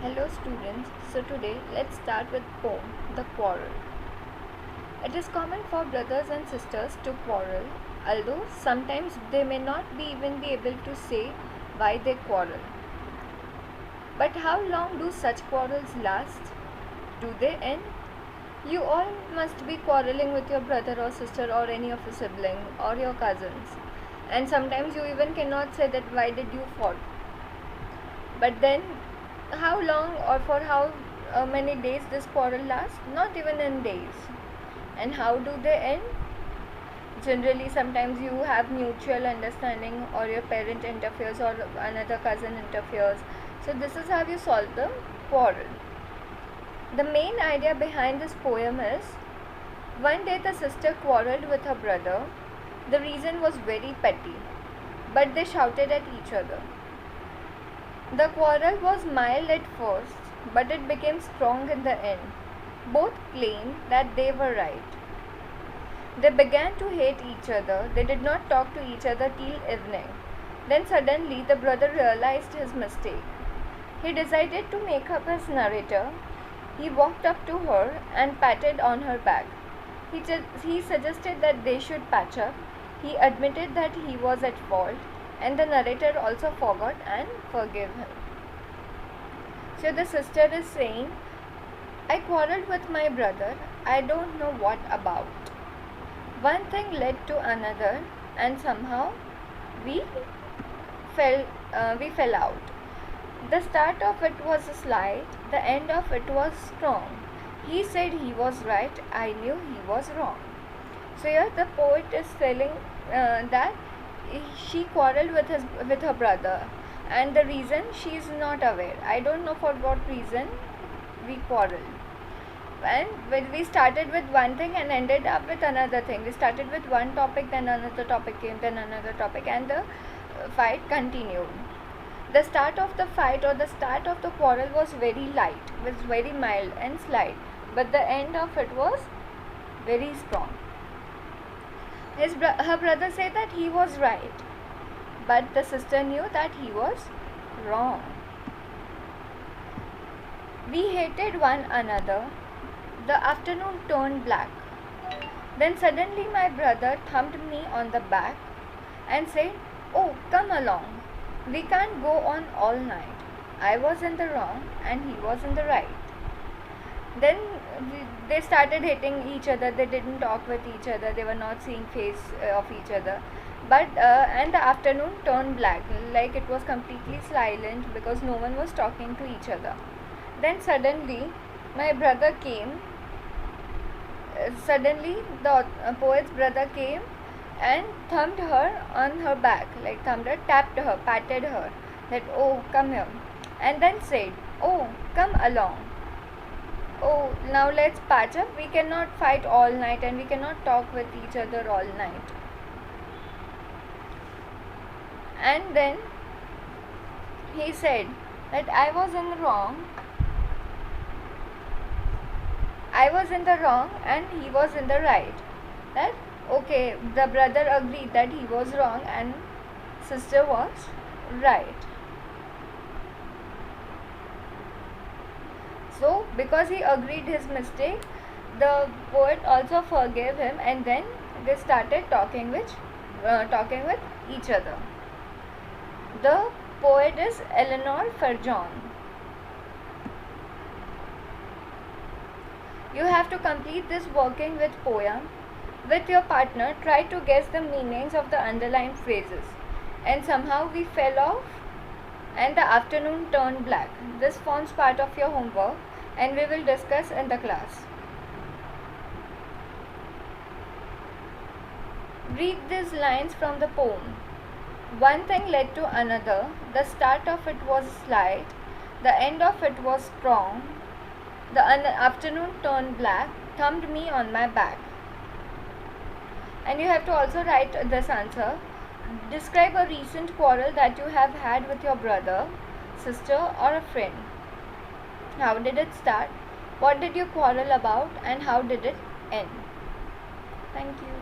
Hello students, so today let's start with poem The Quarrel. It is common for brothers and sisters to quarrel, although sometimes they may not even be able to say why they quarrel. But how long do such quarrels last? Do they end? You all must be quarreling with your brother or sister or any of your sibling or your cousins. And sometimes you even cannot say that why did you fought. But then how long or for how many days this quarrel lasts? Not even in days. And how do they end? Generally, sometimes you have mutual understanding, or your parent interferes, or another cousin interferes. So, this is how you solve the quarrel. The main idea behind this poem is one day the sister quarreled with her brother. The reason was very petty, but they shouted at each other. The quarrel was mild at first, but it became strong in the end. Both claimed that they were right. They began to hate each other. They did not talk to each other till evening. Then suddenly the brother realized his mistake. He decided to make up his narrator. He walked up to her and patted on her back. He suggested that they should patch up. He admitted that he was at fault, and the narrator also forgot and forgave him. So the sister is saying, I quarreled with my brother. I don't know what about. One thing led to another, and somehow we fell out. The start of it was slight, the end of it was strong. He said he was right, I knew he was wrong. So here the poet is telling that she quarreled with her brother, and the reason she is not aware. I don't know for what reason we quarreled. And when we started with one thing and ended up with another thing, we started with one topic, then another topic came, then another topic, and the fight continued. The start of the fight or the start of the quarrel was very light, was very mild and slight, but the end of it was very strong. Her brother said that he was right, but the sister knew that he was wrong. We hated one another. The afternoon turned black. Then suddenly my brother thumped me on the back and said, "Oh, come along. We can't go on all night." I was in the wrong and he was in the right. Then they started hitting each other. They didn't talk with each other. They were not seeing face of each other. But and the afternoon turned black, like it was completely silent because no one was talking to each other. Then suddenly my brother came. Suddenly the poet's brother came and thumped her on her back, like thumped her, tapped her, patted her, that, "Oh, come here," and then said, "Oh, come along. Oh, now let's patch up. We cannot fight all night and we cannot talk with each other all night." And then he said that I was in the wrong and he was in the right. That okay, the brother agreed that he was wrong and sister was right. So because he agreed his mistake, the poet also forgave him, and then they started talking with each other. The poet is Eleanor Ferjon. You have to complete this working with poem with your partner. Try to guess the meanings of the underlined phrases. And somehow we fell off and the afternoon turned black. This forms part of your homework and we will discuss in the class. Read these lines from the poem. One thing led to another. The start of it was slight. The end of it was strong. The afternoon turned black, thumped me on my back. And you have to also write this answer. Describe a recent quarrel that you have had with your brother, sister, or a friend. How did it start? What did you quarrel about? And how did it end? Thank you.